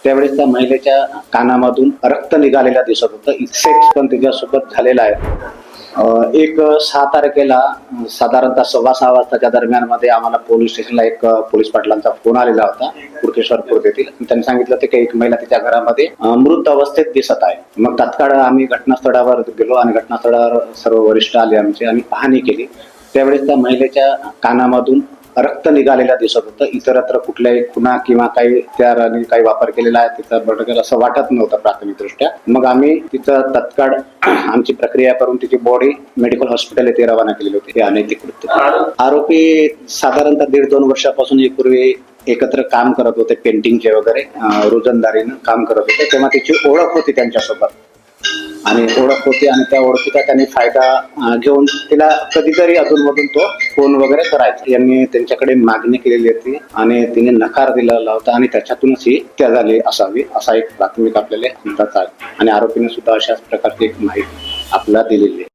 त्यावेळेस त्या महिलेच्या कानामधून रक्त निघालेलं दिसत होतं. सेक्स पण तिच्यासोबत झालेला आहे. एक 6 तारखेला साधारणतः 6:15 वाजताच्या दरम्यान मध्ये आम्हाला पोलीस स्टेशनला एक पोलीस पाटलांचा फोन आलेला होता कुडकेश्वर येथील. त्यांनी सांगितलं होतं की एक महिला तिच्या घरामध्ये मृत अवस्थेत दिसत आहे. मग तात्काळ आम्ही घटनास्थळावर गेलो आणि घटनास्थळावर सर्व वरिष्ठ आले आमचे आणि पाहणी केली. त्यावेळेस त्या महिलेच्या कानामधून रक्त निघालेलं दिसत होतं. इतरत्र कुठल्याही खुणा किंवा काही त्याने काही वापर केलेला आहे तिथं बडगेल असं वाटत नव्हतं प्राथमिक दृष्ट्या. मग आम्ही तिथं तत्काळ आमची प्रक्रिया करून तिची बॉडी मेडिकल हॉस्पिटल येथे रवाना केलेली होती. ते अनैतिक कृत्य. आरोपी साधारणतः 1.5-2 वर्षापासून पूर्वी एकत्र काम करत होते. पेंटिंगचे वगैरे रोजंदारीनं काम करत होते. तेव्हा तिची ओळख होती त्यांच्यासोबत आणि ओळख होती आणि त्या ओळखीचा त्यांनी फायदा घेऊन तिला कधीतरी अधूनमधून तो फोन वगैरे करायचा. यांनी त्यांच्याकडे मागणी केलेली होती आणि तिने नकार दिलेला होता आणि त्याच्यातूनच ही हत्या झाली असावी असा एक प्राथमिक आपल्याला अंदाज आहे आणि आरोपीने सुद्धा अशाच प्रकारची एक माहिती आपल्याला दिलेली आहे.